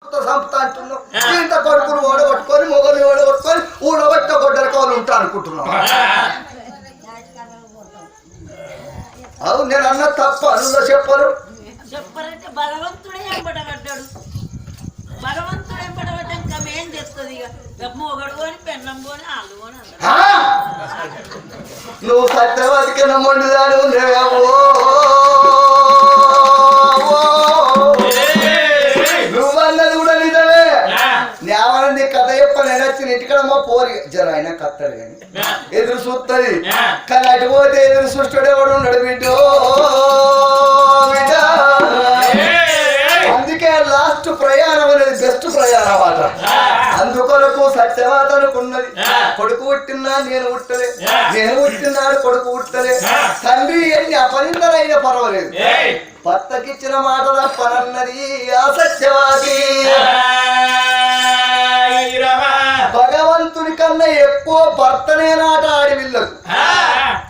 సంస్థ అంటున్నావు. ఇంత కొడుకులు ఓడగొట్టుకొని మొగలు ఓడగొట్టుకొని ఊడగొట్ట గొడ్డల కావాలి ఉంటా అనుకుంటున్నావు. అవును నేను అన్న తప్ప అందులో చెప్పరు. చెప్పరంటే బలవంతుడే ఎంబడబడ్డాడు. బలవంతుడు ఎంబడబడ్డా ఇంకా ఏం చెప్తుంది? ఇక మొగడు కొని పెన్నం కొని ఆళ్ళు కొని నువ్వు సత్యవతికి నమ్మండిదాను నువ్వన్నది కూడా నిజమే. నేవనంది కథ చెప్పని నచ్చిన ఇంటికడమ్మా పోరి జర అయినా కత్తడు కానీ ఎదురు చూస్తుంది. కానీ అటుపోతే ఎదురు చూస్తాడు ఎవడు ఉన్నాడు బిడ్డో బిడ్డ. అందుకే లాస్ట్ ప్రయాణం అనేది బెస్ట్ ప్రయాణం అట. అందుకొరకు సత్యవాత అనుకున్నది. కొడుకు పుట్టినా నేను పుట్టలే, నేను పుట్టినాడు కొడుకు పుట్టలే. తండ్రి ఎన్ని అపనిందనైనా పర్వాలేదు, భర్తకిచ్చిన మాట తప్పనన్నది ఆ సత్యవాది. భగవంతుని కన్నా ఎక్కువ భర్తనే నాట ఆడివిల్లకు.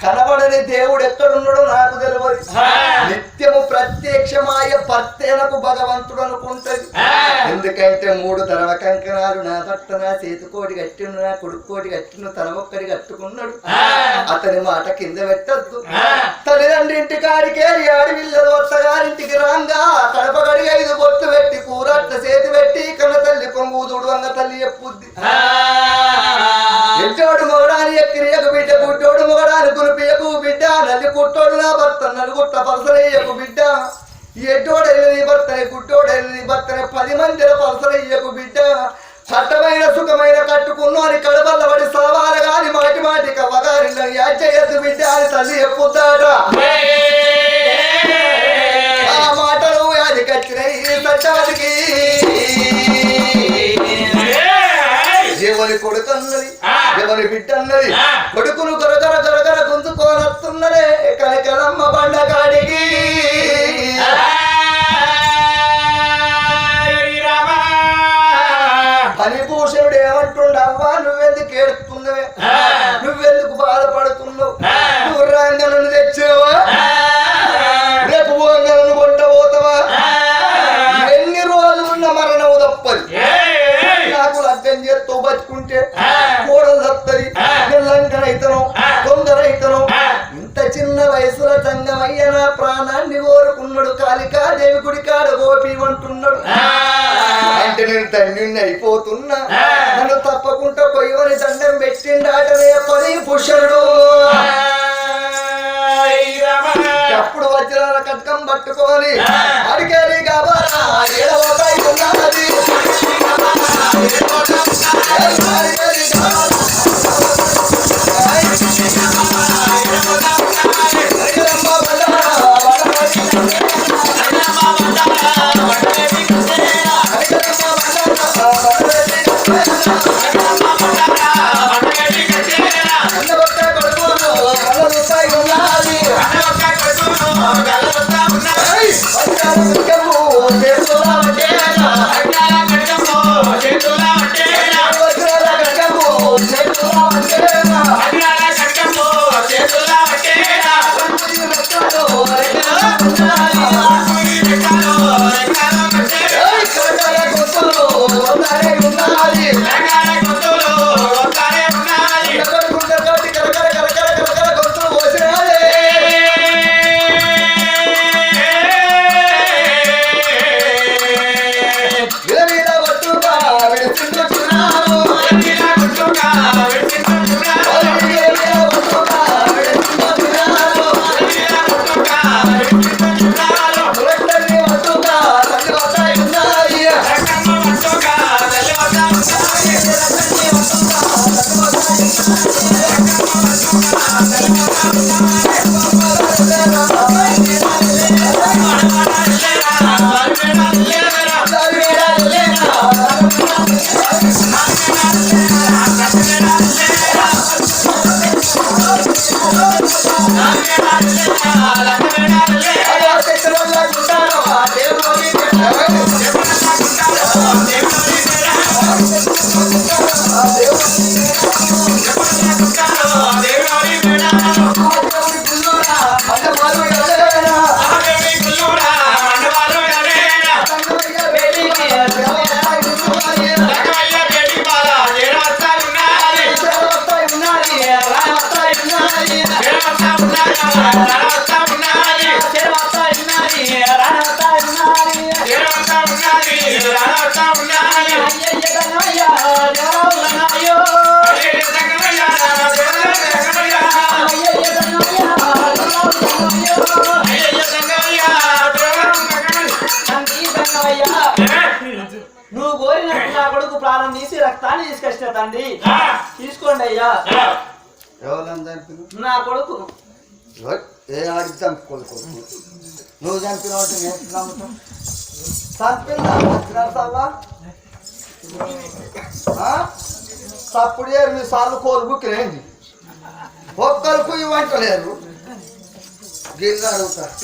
కనబడని దేవుడు ఎక్కడున్నాడో నాకు తెలియదు. నిత్యము ప్రత్యక్షమాయ భర్తేనకు భగవంతుడు అనుకుంటది. ఎందుకంటే 3 తరవ కంకణాలు నా భర్త నా చేతికోటి కట్టిన నా కొడుకోటి కట్టిన తన ఒక్కడి కట్టుకున్నాడు. అతని మాట కింద పెట్టద్దు. తల్లిదండ్రి ఇంటికాడికే ఆడివిల్లలు వత్తగారింటికి రాంగా కడపగడి 5 బొట్లు పెట్టి కూరట్ల చేతి పెట్టి కన్న తల్లి కొంగుదుడు అన్న తల్లి చెప్పుద్ది. ఎట్టోడు మొగడాని ఎక్కిరియకు బిడ్డ, గుట్టోడు మొగడాని గురిపియకు బిడ్డ, నల్లి కుట్టోడు నా భర్త నలుగుట్ట పరసలయ్యకు బిడ్డ. ఎట్టోడు వెళ్ళని భర్తని గుట్టోడు వెళ్ళని భర్తని 10 మందిల పరసలయ్యకు బిడ్డ. చట్టమైన సుఖమైన కట్టుకున్నా అని కడబల్ల పడి సవాలు గాని మాటి మాటి కవ్వగారి యాచయ్యద్దు బిడ్డ అని తల్లి చెప్పుతాడ. ఆ మాటలు అది కచ్చినాయి సత్యవతికి. ఎవరి కొడుకు అన్నది, ఎవరి బిడ్డ అన్నది. కొడుకును గరగర గరగర గుంజుకోనొస్తున్నదే కనకలమ్మ బండ కాడికి. ఫణిభూషణుడు ఏమంటుండ, అవ్వా నువ్వెందుకు ఏడుస్తున్నవే, నువ్వెందుకు బాధపడుతున్నావు, నువ్వు రంగలను తెచ్చావా, రేపు వంగలను కొంట పోతావా, ఎన్ని రోజులున్న మరణం తప్పది. నాకు లగ్గం చేస్తూ బతుకుంటే కూడలు తప్పది, లంకనైతను కొందరైతను. ఇంత చిన్న వయసులో సంగమయ్య నా ప్రాణాన్ని కోరుకున్నాడు. కాళికాదేవి గుడి కాడ గోపి అంటున్నాడు. అంటే నేను తండ్రిని అయిపోతున్నా, నన్ను తప్పకుండా కొయ్యని దండం పెట్టిండాటనే ఫణిభూషణుడు. అప్పుడు వజ్రాల కట్కం పట్టుకొని అడిగేది కాబరా ఏడవతాయి ఉన్నది. నువ్వు కోరినట్టు నా కొడుకు ప్రాణం తీసి రక్తాన్ని తీసుకొచ్చిన తండ్రి తీసుకోండి అయ్యా. ఎవరన్నా చంపిన నా కొడుకు ఏ ఆడికి చంపుకోలేదు నువ్వు చంపిన చంపిందా తప్పుడు మీ సార్లు కోలు బుక్కిరేంది ఒక్కరికి ఇవ్వంటలేరు గిన్నె అడుగుతారు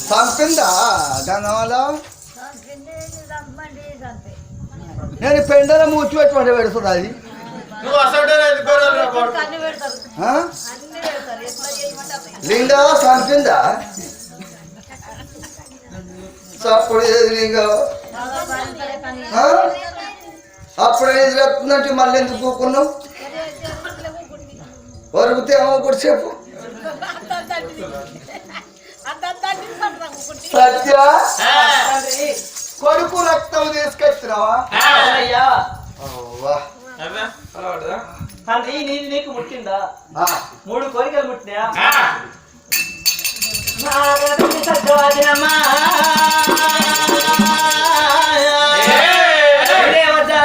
చంపిందా దానివల్ల నేను పెండల మూచి పెట్టుకుంటే పెడుతున్నా అది లింగా చంపిందా చప్పుడు ఏది లింగా అప్పుడు ఏది చెప్తుందంటే మళ్ళీ ఎందుకు కూకున్నావు వరుగుతే ఏమో కూడా చెప్పు సత్య కొడుకు రక్తం తీసుకొచ్చినావా అయ్యా అవ్వా. తండ్రి నీకు ముట్టిందా 3 కోరికలు ముట్టినాయా సత్యవాదినమ్మా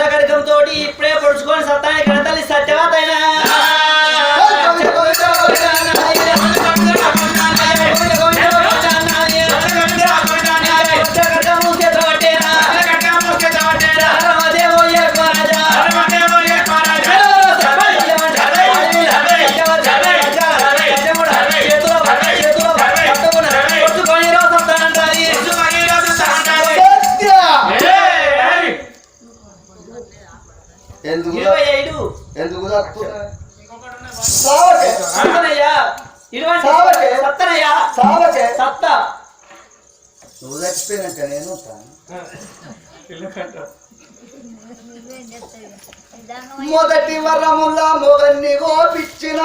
కడకంతో ఇప్పుడే పొడుచుకొని సత్తానికి కడతల్లి సత్యవాదైనా ఎందుకు 25 ఎందుకు సత్తా నువ్వు చచ్చిపోయినాక నేను మొదటి వరముల మొగన్ని గోపిచ్చిన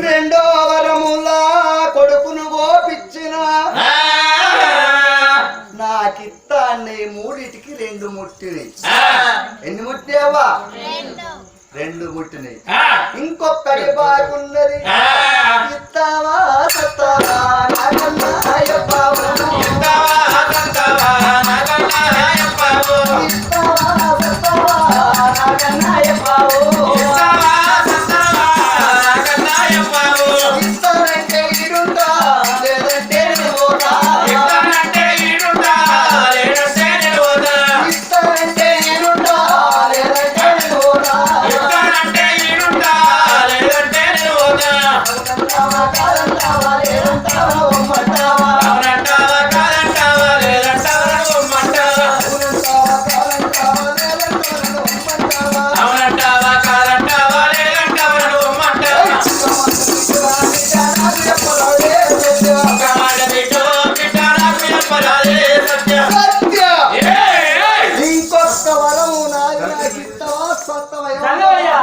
రెండో వరముల కొడుకును గోపిచ్చిన నాకిత్తాన్ని 3టికి 2 ముట్టినాయి ఎన్ని ముట్టినావా 2 ముట్టినాయి ఇంకొకటి బాగున్నది ఇస్తావా సత్తావా నాకన్నా అయ్యప్పావు ఇస్తావా సత్తావా నాకన్నా అయ్యప్పావు ఇస్తానంటే ఈడుంటా లేదంటే నేను పోతా ఇస్తానంటే ఈడుంటా లేదంటే నేను పోతా కాదంటావా లేదంటావా ఒమ్మంటావా కాదంటావా లేదంటావా ఒమ్మంటావా ఇంకొక వరము నాది నాకిస్తావా సత్తవయ్యా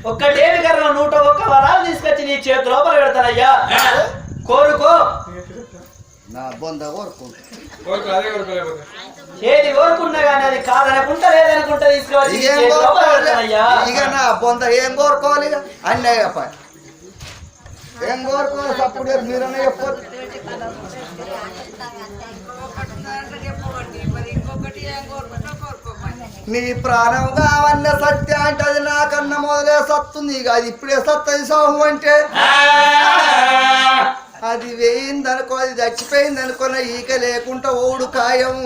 ఒక్కటేమి కర్ర 101 వరాలు తీసుకొచ్చి నీ చేతి లోపల పెడతానయ్యా కోరుకో నా బొంద కోరుకుంటా ఏది కోరుకున్నా కానీ అది కాదనుకుంటా లేదనుకుంటా తీసుకొచ్చి నీ చేతి లోపల పెడతానయ్యా ఇక నా బొంద ఏం కోరుకోవాలి ఇక అన్నీ చెప్పాలి ఏం కోరుకోవాలి అప్పుడు మీరన్నా చెప్పాలి నీ ప్రాణం కావన్న సత్య అంటే అది నాకన్నా మొదలే సత్తుంది ఇక అది ఇప్పుడే సత్తది సాహు అంటే అది వేయిందనుకో, అది చచ్చిపోయింది అనుకున్న ఈక లేకుండా ఓడు ఖాయం.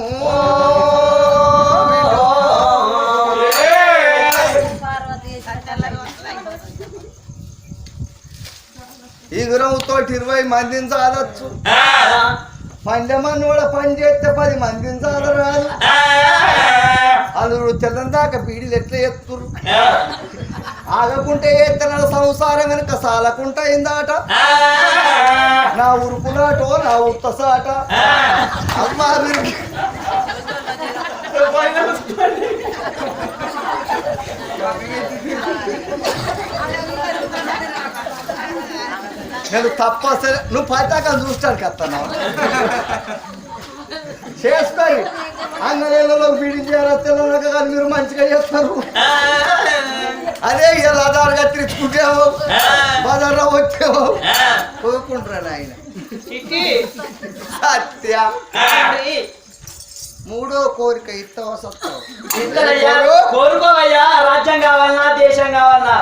ఈగురంతో 20 మందిని చాలొచ్చు. పందెమని కూడా పని చేస్తే 10 మందిని చాలరాదు. అందులో తెల్లం దాకా బీడీలు ఎట్లా ఎత్తురు. ఆగకుంటే ఎత్తన సంసారం వెనుక సాలకుంటా అయిందాట. నా ఉరుకులాటో నా ఉత్తసాట. అమ్మా నేను తప్పసరి నువ్వు పతాకం చూస్తాను కత్తన్నా చేస్తాయి. అంగనేళ్ళలో బీడీ చేయాలి తెల్లనక కానీ మీరు మంచిగా చేస్తారు. అదే ఇలా ఆధారగా తెచ్చుకుంటావు బజార్లో వచ్చావు కోరుకుంటారు ఆయన. సత్య మూడో కోరిక ఇస్తావా సత్తావు? కోరుకోవయ్యా. రాజ్యం కావాలన్నా దేశం కావాలన్నా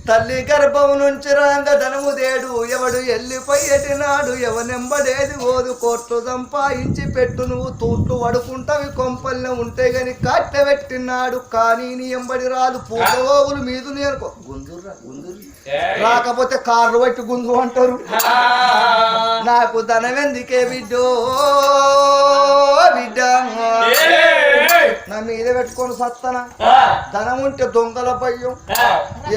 తల్లి గర్భం నుంచి రాంగ ధనము దేడు ఎవడు ఎల్లిపోయేటినాడు ఎవనెంబడేది ఓదు కోట్లు సంపాదించి పెట్టు నువ్వు తూట్లు వడుకుంటావి కొంపల్ని ఉంటే గాని కట్టె పెట్టినాడు కానీ నీ ఎంబడి రాదు పూటోగులు మీదు నేర్కో గుంజుర్రా గుంజురు రాకపోతే కార్లు బట్టి గుంజు అంటారు. నాకు ధనం ఎందుకే బిడ్డో బిడ్డ నా మీద పెట్టుకొని సత్తన ధనం ఉంటే దొంగల భయం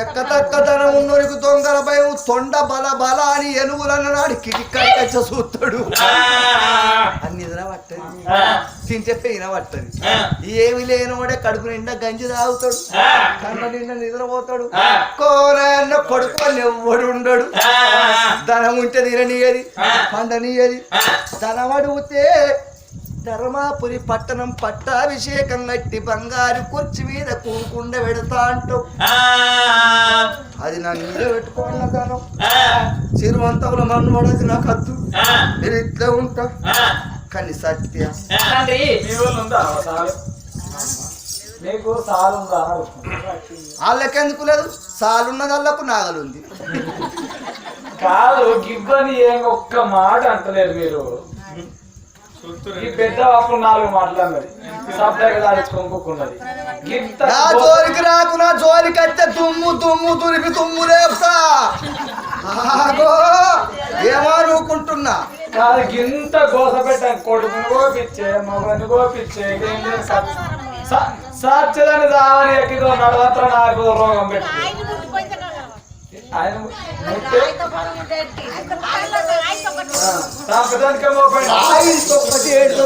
ఎక్కతక్క ధనం ఉన్నోరికి దొంగల భయం తొండ బల బల అని ఎనుగులన్నాడు కిటిక్కచ్చ చూస్తాడు. అన్ని నిద్ర పట్టది తింటే పెయిన పట్టది. ఏమి లేనివాడే కడుపు నిండా గంజి తాగుతాడు కంట నిండా నిద్రపోతాడు. కోరన్న కొడుకు అని ఎవ్వడు ఉండడు. ధనం ఉంటే తిననీయది పండనీయది. ధనం అడిగితే ధర్మాపురి పట్టణం పట్టాభిషేకం కట్టి బంగారు కుర్చీ మీద కూకుండా పెడతా అంటూ అది నా మీద పెట్టుకున్న ధనం చిరువంతముల మన్నుడది నాకు వద్దు. నేను ఇట్లా ఉంటా కానీ సత్య వాళ్ళకెందుకు లేదు సాలున్నది వాళ్ళకు నాగలుంది కాదు గిబ్బని ఏం ఒక్క మాట అంటలేదు మీరు. ఈ పెద్ద అప్పుడు 4 మాట్లాడినది సబ్దాగా దాచుకోనుకున్నది. నా జోలికి రాకు నా జోలికి అయితే దుమ్ము దుమ్ము దులిపి దుమ్ము రేపుతా ఏమనుకుంటున్నా కాదు గింత గోస పెట్టాను. కొడుకుని కోపించే మొగని కోపించే సచ్చదని దావని ఎక్కిదో నడవంతా నాకు రోగం పెట్టి ఆయన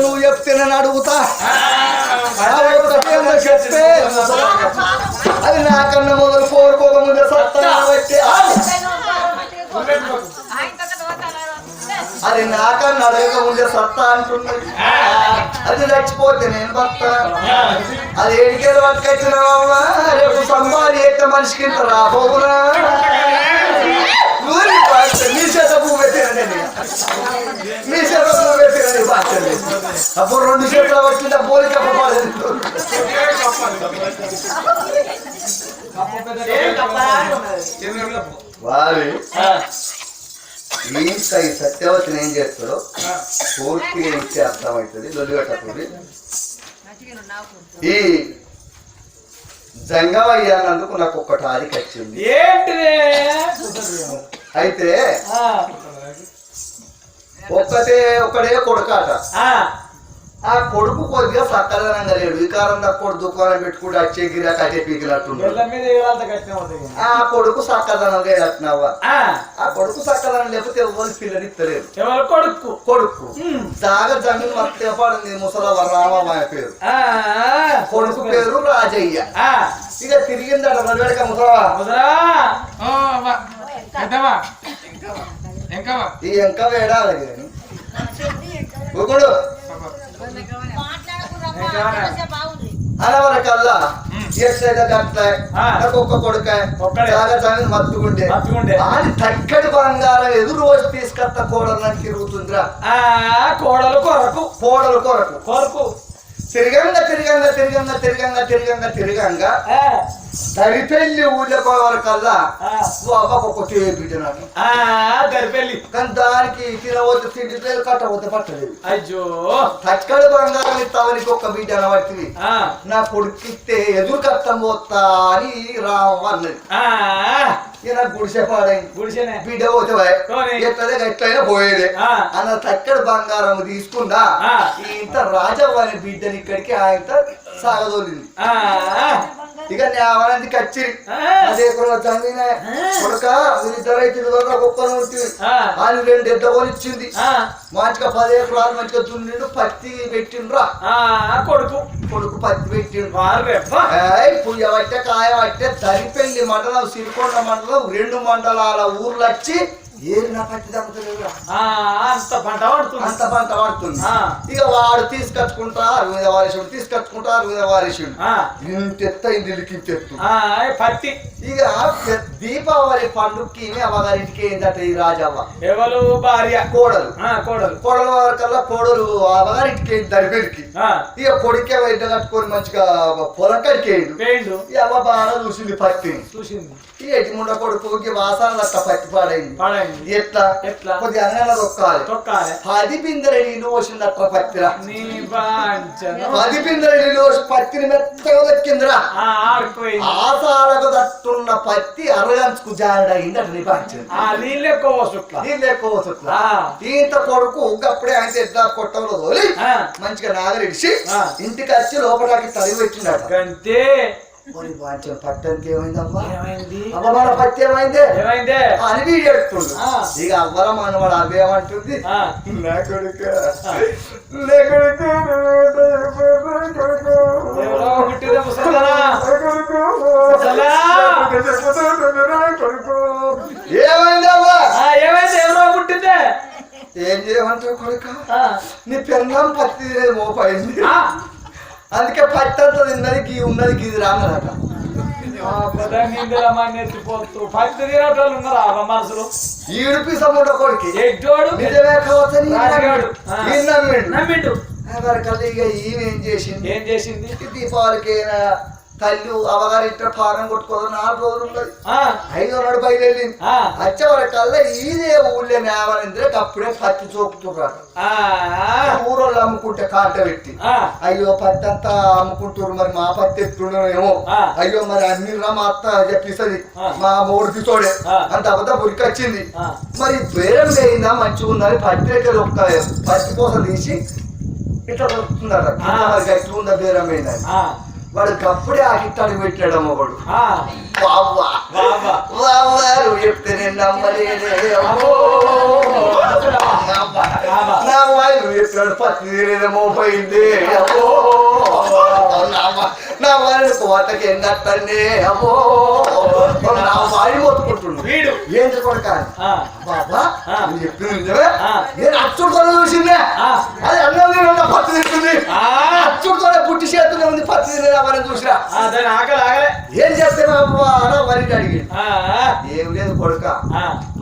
నువ్వు చెప్తే నేను అడుగుతా. చెప్తే అది నాకన్నా మొదలు కోరుకోక ముందే సత్తా బట్టి అది నాకన్నా అడగక ముందే సత్తా అంటున్నది. అది చచ్చిపోతే నేను బతా. అది ఏడికేళ్ళు పట్టుకొచ్చినావా రేపు సంపాది అయితే మనిషికి ఇంత రాబోవునా మీ చేత పువ్వు పెట్టినండి మీ చేత పువ్వు పెట్టినండి బాధ్యత. అప్పుడు 2 చేతులు వచ్చింది పోలిక వారి ఇంకా ఈ సత్యవతిని ఏం చేస్తాడో పూర్తిగా ఇచ్చే అర్థమవుతుంది. లొల్లిగట్టకూడదు. ఈ జంగమయ్య అన్నందుకు నాకు ఒక్కటి ఆదికి వచ్చింది. అయితే ఒకడే కొడుకాట. ఆ కొడుకు కొద్దిగా సక్కదనంగా లేడు. వికారం తక్కువ దుకాణం పెట్టుకుంటే వచ్చే గిరా కట్టే పీకినట్టుండే. ఆ కొడుకు సక్కదనంగా కట్టినావా? ఆ కొడుకు సక్కదనం లేకపోతే ఎవరు పిల్లని ఇస్తలేరు. కొడుకు దాగా జంగం మత్తేపాడింది ముసలవ రామయ్య పేరు. కొడుకు పేరు రాజయ్య. ఇక తిరిగిందట నడివేడక ముసలవా ఈ ఎంక వేడాలి కానీ ఒకడు అనవరకల్లా ఒక్క కొడుకాయ మత్తుకుంటే అది తక్కడి బంగారం ఎదురు రోజు తీసుకొస్తా కోడలు తిరుగుతుందిరా. కోడలు కొరకు తిరగంగా దరిపెళ్ళి ఊళ్ళో వరకల్లా ఒక బిడ్డ నాకు దరిపెళ్ళి కానీ దానికి తినవద్దు తిండి పేరు కట్టవద్దు పట్టలేదు. అయ్యో తక్కడి బంగారం ఇస్తావని ఒక బిడ్డ అనబట్టివి నా కొడుకిస్తే ఎదురు కట్టం పోతా అని రావు అన్నది. ఇక నాకు గుడిసె పాడైంది. గుడిసెనే బిడ్డ పోతే ఎట్లదే ఎట్లయినా పోయేదే అన్న తక్కడి బంగారం తీసుకుందా ఇంత రాజవ్వ అనే బిడ్డని ఇక్కడికి ఆయన సాగదోలింది. ఇక న్యాయానికి వచ్చి అదే చదివిన కొడుక వీరిద్దరు అయితే ఒక్కరు ఉంటుంది ఆయన 2 ఎడ్డకొని ఇచ్చింది. మంచిగా 10 ఎకరాలు మంచిగా దున్నిండు పత్తి పెట్టిండ్రా కొడుకు కొడుకు పత్తి పెట్టిండు. పుయ్య పట్టే కాయ పట్టే దరిపెల్లి మండలం సిరికొండ మండలం 2 మండలాల ఊర్లు వచ్చి ఏరినా పత్తి తగ్గుతలేదు. అంత పంట పడుతుంది అంత పంట పడుతుంది. ఇక వాడు తీసుకొచ్చుకుంటా 60 వారిషుడు తీసుకొచ్చుకుంటా 60 వారిషుడు ఇంతెత్త ఇంటికి పత్తి. ఇక దీపావళి పండుగకి అమ్మగారింటికి ఏంటంట ఈ రాజవ్వ ఎవరు భార్య కోడలు కోడలు కోడల వరకల్లా కోడలు అమ్మగారింటికి దరిపెరికి ఇక కొడుకే వైద్య కట్టుకొని మంచిగా పొలం కడికి వేయండు. ఈ అమ్మ బాగా చూసింది పత్తిని చూసింది. ఈ ఎటిముండ కొడుకుకి వాసన అట్ట పత్తి పాడైంది. ఎట్లా ఎట్లా కొద్దిగా అన్న తొక్కాలి 10 బిందెల నీళ్ళు పోసింది అట్లా పత్తిరా. 10 బిందెల నీళ్ళు పోసి పత్తిని మెత్తగా దక్కిందిరా. ఆసాలకు దట్టున్న పత్తి అరగంచుకు జారడైంది అట్లా నిపాంచింది. నీళ్ళు ఎక్కువ వస్తుట్లా ఇంత కొడుకు అప్పుడే ఆయన ఎద్దా కొట్టంలో తోలి మంచిగా నాగరిడిచి ఇంటికి వచ్చి లోపలికి తడిగి పెట్టిండట. అంతే పట్టనికి ఏమైందమ్మా అమ్మ మన పత్తి ఏమైందే అని వీడెడుతుండు. ఇక అవ్వల మనవాడు అవేమంటుంది నా కొడుకు ఏమైందమ్మా ఏమైంది ఎవరో పుట్టిందే ఏం చేయమంటావు కొడుక నీ పెన్నం పత్తి మోపైంది అందుకే పత్తి అంతా తిన్నది గీ ఉన్నది గీది రాన్నదట. పత్తి తినటోళ్ళు ఉన్నారా మనసులు ఈడుపి సముండ కొడుకు నిజమే కావచ్చని నమ్మిండు. కల్లా ఇక ఈమెం చేసింది దీపావళికి తల్లి అవగారింట పానం కొట్టుకోదు 4 రోజులు ఉన్నది. 5వ నాడు బయలుదేరింది. వచ్చేవరకల్లా ఇదే ఊళ్ళో మేవనింద్రే అప్పుడే పత్తి చూపుతున్నారు. ఊరోళ్ళు అమ్ముకుంటే కాంట పెట్టి అయ్యో పత్తి అంతా అమ్ముకుంటారు మరి మా పత్తి ఎత్తుండేమో అయ్యో మరి అన్ని మా అత్త చెప్పిస్తుంది మా మూడికి తోడే అంత అబద్ధ ఉరికొచ్చింది. మరి బేరం వేయిందా మంచిగా ఉందని పత్రికలు ఒక్క పత్తి కోసం తీసి ఇట్లా దొరుకుతుందట. గట్టి ఉందా బేరం వేయిందని వాడు అప్పుడే ఆ గిట్టాడు పెట్టాడమ్మ వాడు. నువ్వు చెప్తే నేను నమ్మలేదే నా వాయి చెప్పాడు పత్తి తీరేదేమో పోయింది నా వారిని కోటకి ఎంగట్టండి అమ్మో నా వాయి మొత్తుకుంటున్నాడు వీడు ఏం చెప్పాడు కానీ బాబా చెప్పింది నిజమే నేను అచ్చుడుతోనే చూసిందే అది అన్నం పత్తి తింటుంది అచ్చుడుతోనే పుట్టి చేతనే ఉంది పత్తి తినేదామని చూసినా ఏం చేస్తే వరికి అడిగి ఏం లేదు కొడుక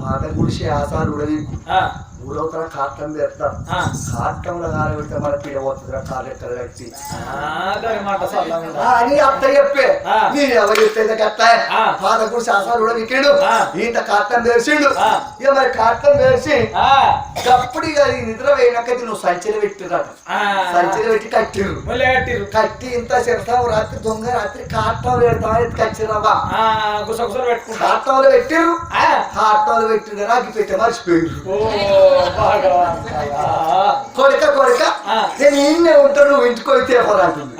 మాట గుడిసి ఆసాలు ఉడవీకు ఊరవుతారా కాటం పెడతాం కాటంలో కాలు పెడితే మన పీడ పోతుందిరా కాలెక్కలు కట్టి అని అత్త చెప్పే మీరు ఎవరు చెప్తే కట్ట పాత గుడిసి ఆసాలు కూడా విక్కిండు ఇంత కాటం తెరిచిండు. ఇక మరి కాటం తెరిచి అప్పుడు ఇక నిద్ర పోయినాక నువ్వు సంచలు పెట్టిరట. సంచలు పెట్టి కట్టిరు కట్టి ఇంత చెప్తావు రాత్రి దొంగ రాత్రి కాటంలో పెడతామని కచ్చిరావా కాటంలో పెట్టిరు కాటంలో పెట్టిరు రాకి పెట్టే మర్చిపోయారు. కొడుక నేను ఈయనే ఉంటాను నువ్వు ఇంటికి పోతే అంటుంది.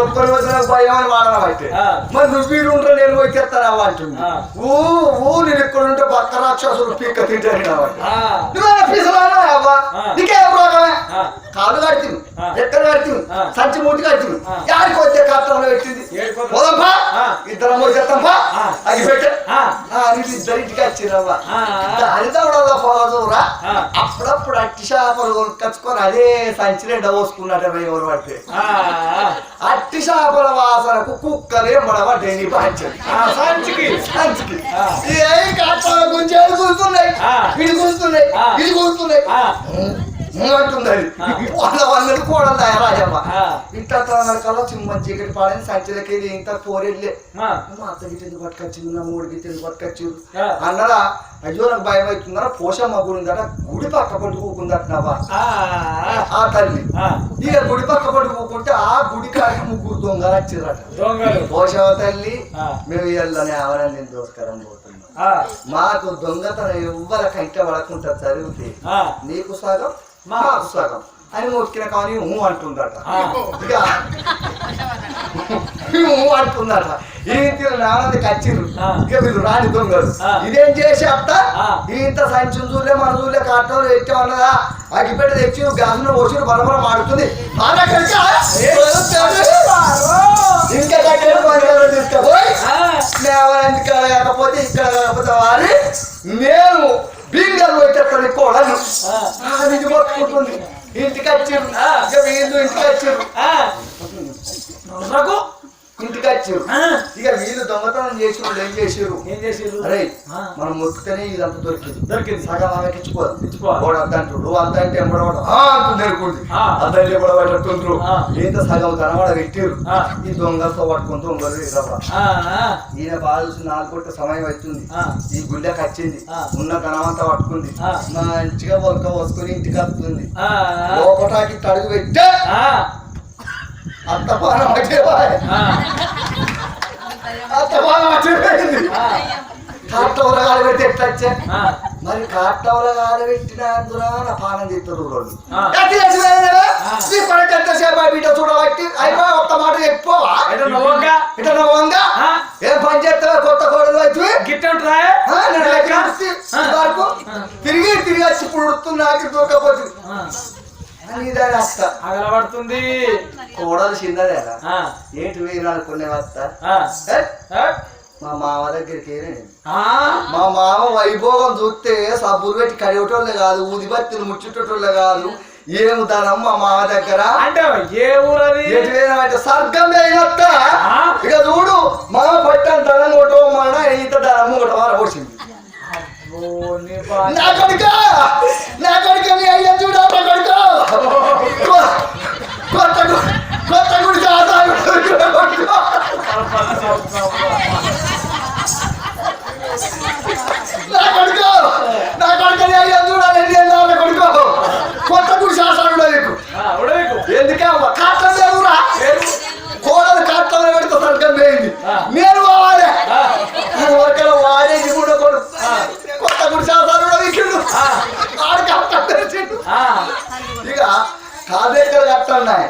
ఒక్కరి వచ్చిన భయం అని వాడనబట్టే మరి నువ్వు వీరు ఉంటా నేను పోయిస్తారా అంటుంది. నేను ఇక్కడ ఉంటే పక్క రాక్షసులు పీక్క తింటాను కాబట్టి నీకే రోగమే కాళ్ళు కడుతుంది ఎక్కడ కడుతుంది సంచి మూటి కడుతుంది యాడికి వచ్చే కాటంలో పెట్టింది పోదంపా ఇద్దరం పోతాంపా అది పెట్టే ఇద్దరు ఇంటికి వచ్చిరవ్వ హరితవడలో పోదురా అప్పుడప్పుడు అట్టి చేపలు కొనుక్కొచ్చుకొని అదే సంచిలో పోసుకున్నట్ట ఎవరు పడితే అట్టి చేపల వాసనకు కుక్కలే మడబడ్డాయి సంచికి ఏ కాటల గురించి కూర్చున్నాయి ఇది కూర్చున్నాయి ఇది కూర్చున్నాయి అంటుంది అది వాళ్ళ వందలు కూడా రాజమ్మ ఇంత కల్లా చిమ్మ చీకటి పాడని సంచలకి ఇంత పోరెళ్ళే మా అత్త గిట్ట ఎందుకు పట్టుకొచ్చింది నా మూడు గిట్ట ఎందుకు పట్టుకొచ్చింది అన్నదా అయ్యో నాకు భయం అవుతుందా పోషమ్మ గుడి ఉందట గుడి పక్క పట్టు కూకుందట నావా ఆ తల్లి ఇక గుడి పక్క పట్టు కూకుంటే ఆ గుడి కాడికి ముగ్గురు దొంగలు వచ్చిరట పోషమ్మ తల్లి మేము ఇళ్ళని ఆవరణ దోస్కరం పోతున్నాం మాకు దొంగతనం ఎవ్వర కంట పడకుండా చదివితే నీకు సగం మాకు సగం అని మొక్కిన కానీ అంటుందట ఇక అంటుందట ఈ నాన్నది కచ్చిరు ఇక వీళ్ళు రాని దొంగలు ఇదేం చేసి అత్త ఇంత సంచులు చూలే మన చూలే కాటంలో ఎట్టామన్నదా అగిపెట్టి తెచ్చి గ్యాస్ పోసి బలబలం ఆడుతుంది ఇంకా తీసుకపోయి ఇక్కడ కాకపోతే ఇక్కడ కాకపోతే వారి నేను బీంగాలు పెట్టేస్తాను కోడలు ఇది మొత్తుకుంటుంది ఇంటికి వచ్చారు ఇక వీళ్ళు ఇంటికి వచ్చారు ఇంటికి వచ్చారు ఇక వీళ్ళు దొంగతనం చేసి ఏం చేసారు అరే మనం మొక్కుతేనే ఇదంతా దొరికింది సగం ఆమెకి ఇచ్చిపోవాలి అంటాడు అంత అంటే ఎంబడవాడు అంటుంది ఎరుకుంది అద్దరు ఎంబడబెట్టుండ్రు ఇంత సగం కనబడ పెట్టారు ఈ దొంగలతో పట్టుకుని దొంగలు ఈయన బాగా చూసి 4 కోట్ల సమయం అవుతుంది ఈ గుళ్ళకి వచ్చింది ఉన్న ధనమంతా పట్టుకుంది మంచిగా ఒక్క వసుకుని ఇంటికి వస్తుంది లోపటాకి తడుగు పెట్టే అత్తపానం వచ్చేపోయింది కాటవల గాలి పెట్టి ఎట్లా వచ్చా మరి కాటవల గాలి పెట్టినందున నా పానం తిస్తారు బిడ్డ చూడబట్టి అయిపోయి ఒక్క మాట చెప్పుకోవా ఇట్లా నవ్వంగా ఏం పని చేస్తావా కొత్త కోడలు వచ్చి వరకు తిరిగి వచ్చి పుడుతుంది నాకు దూకపోతుంది అగలబడుతుంది కోడలు చిన్నదేనా ఏంటి వేరు అనుకునే వస్త మా మామ దగ్గరికి మా మామ వైభోగం చూస్తే సబ్బులు పెట్టి కడిగేటోళ్ళే కాదు ఊదిబత్తులు ముచ్చేటోళ్ళే కాదు ఏము ధనం మా మామ దగ్గర అంటే ఏ ఊరది అంటే స్వర్గం అయినట్ట ఇక చూడు మామ పట్టని ధనం కొట్టమన్న ఇంత ధనం కొట్టమని వచ్చింది నా కొడుక మీ అయ్యా చూడ కొత్త గుడి నా కొడుకు అయ్యా చూడాలి కొడుకో కొత్త గుడి శాసనం ఎందుకే కాట్ల దేవురా కోడలు కాట్లలో పెడితే సర్గం పోయింది నేను పోవాలి ఒకరు వాడేసి కూడా కొత్త గుడి శాసనం ఆడికి ఇక కాదేకలు కట్టన్నాయి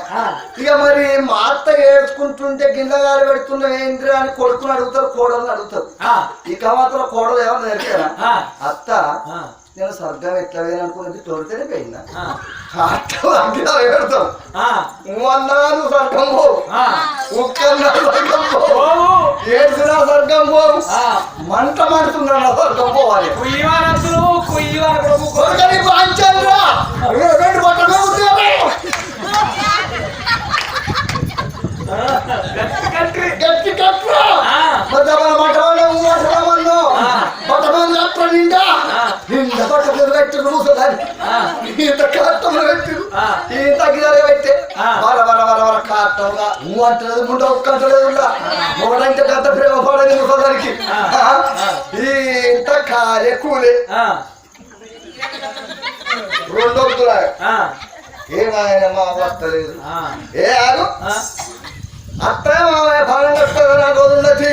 ఇక మరి మా అత్త ఏడ్చుకుంటుంటే గిన్నెగాలు పెడుతున్నా ఏంటి అని కొడుకుని అడుగుతారు కోడలు అడుగుతారు ఇక మాత్రం కోడలు ఏమన్నా తెలిసారా అత్త నేను స్వర్గం ఎట్లా వేయాలనుకున్నది తోడితేనే పోయిందా పెడతాం అన్నాను స్వర్గం పోవు ఉక్కన్నాడు స్వర్గం పోవు ఏడ్చినా స్వర్గం పోవు మంట మండుతున్నా స్వర్గం పోవాలి పాంచంద్రా రెండు బట్టలు గట్టి కట్టురా నిండా నిండా బట్టలు పెట్టిరు మూసదాన్ని ఇంత కాటంలో పెట్టిరు ఇంత గిన్నెలు పెట్టే వర వర వర వర కాటంగా నువ్వు అంటలేదు ముండ ఒక్క అంటలేదు ఒకటంటే గంట ప్రేమ పడని మూసదానికి ఇంత కాలే కూలే రెండొద్దురా ఏమాయన మా వస్తలేదు ఏ ఆగు అత్త మామయ్య పాలన కట్టుకోవాలి నా రోజు ఉండొచ్చి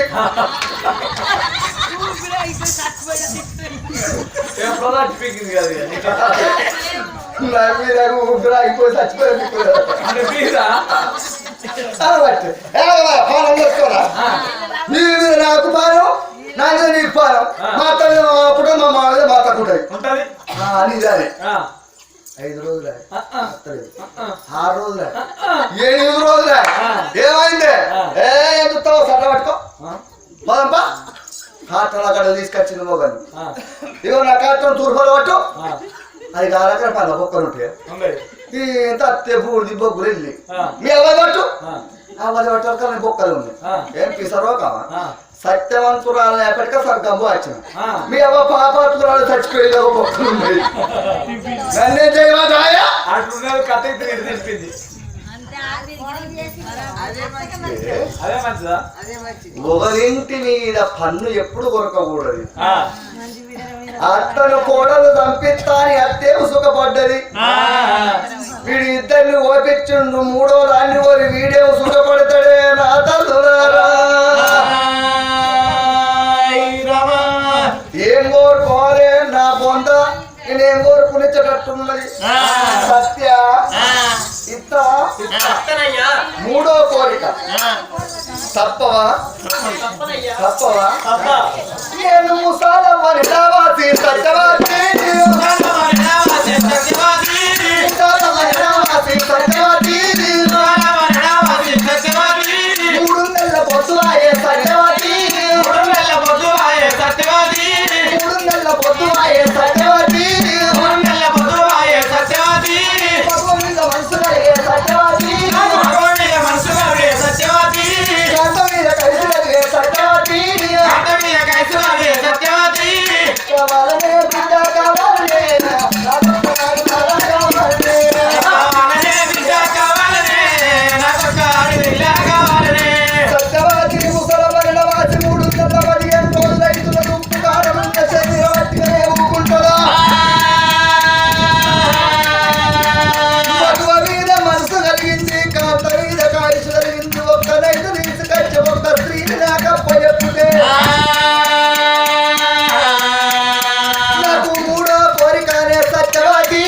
ఊపిరి అయిపోయి చచ్చిపోయి పాలన కట్టుకోరా మీరు నాకు పాలం నాకు నీకు పాలం మా తల్లి అప్పుడు మా మామయ్య మా తక్కువ నిజానే 5 రోజులే 6 రోజులే 8 రోజులే ఏమైంది ఏం చూస్తావు సట్ట పట్టుకో పోదంపా కాటన్ అక్కడ తీసుకొచ్చింది మొగని ఇగో నా కాటన్ తూర్పులో పట్టు అది కాలక్కడ 10 బొక్కలు ఉంటాయి ఇంత బూడిది బొగ్గులు వెళ్ళి మీ అవ్వ పట్టు అవ్వది పట్టు బొక్కలు ఉన్నాయి ఏం పిసరో కావా సత్యవంతురాలు ఎప్పటికీ సర్గంపు వచ్చిన మీ అవ్వ పాపాత్మురాలు చచ్చిపోయేది ఒక బొక్కలు ఉన్నాయి నన్నే చేయవదాయ అట్లున్నది కథ తెలిపింది అదే మంచిదా ఒకరింటి మీద పన్ను ఎప్పుడు కొరకకూడదు అత్తను కోడలు చంపిస్తా అని అత్తేం సుఖపడ్డది వీడి ఇద్దరిని ఓపించుండు మూడో దాన్ని ఓరి వీడేం సుఖపడతాడే నా తల్లులారా ఏం కోరుకోవాలి నా బొంద నేనేం కోరుకునిచ్చేటట్టున్నది సత్య ఇత్త మూడో కోరిక తప్పవా నేను ముసాలమ్మని రావాసి సత్యవాసి మూడు నెలల పొద్దువాయే సత్యవాసి మూడు నెలల పొద్దువాయే సత్యవాసి భగవం మీద మనసు కలిగే సత్యవాసి గంట మీద కలిసి కలిగే సత్యవాసి కావాలనే బిడ్డ కావాలనే సత్యవాసి ముసలమరణ వాసి 315 రోజులు రైతుల ఉప్పు కారం శరీరం పట్టుకునే ఊకుంటుందా మగువ మీద మనసు కలిగింది కాంత మీద కాయసు కలిగింది ఒక్క రైతు తీసుకొచ్చి ఒక్క స్త్రీని నాకపోయప్పుడే నాకు మూడో కోరికనే సత్యవాది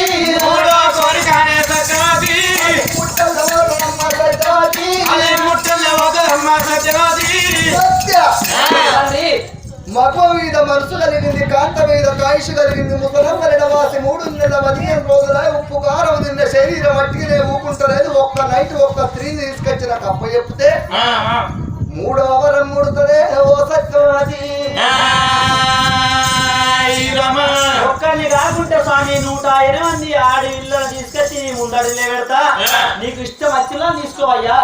సత్య మగ మీద మనసు కలిగింది కాంత మీద కాయుషు కలిగింది ముసలమ్మరిన వాసి 315 రోజుల ఉప్పు కారం తిన్న శరీరం మట్టినే ఊకుంటలేదు ఒక్క నైట్ ఒక్క స్త్రీని తీసుకొచ్చిన కప్ప చెప్తే మూడో వరం ముడుతనే ఓ సత్యవాది ఒక్కరిని కాకుంటే స్వామి 108 మంది ఆడి ఇళ్ళని తీసుకొచ్చి నీ ముందడిలే పెడతా నీకు ఇష్టం వచ్చినా తీసుకోవయ్యా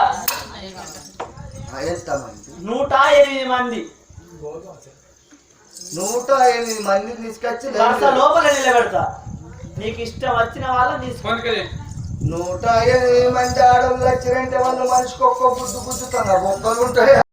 ఎంతమంది 108 మంది 108 మందిని తీసుకొచ్చి వరుస లోపల నిలబెడతా నీకు ఇష్టం వచ్చిన వాళ్ళని తీసుకో 108 మంది ఆడవాళ్ళు వచ్చిరంటే వాళ్ళు మనిషికి ఒక్క బుద్ధు గుద్దుతున్నారు బొక్కలు ఉంటాయి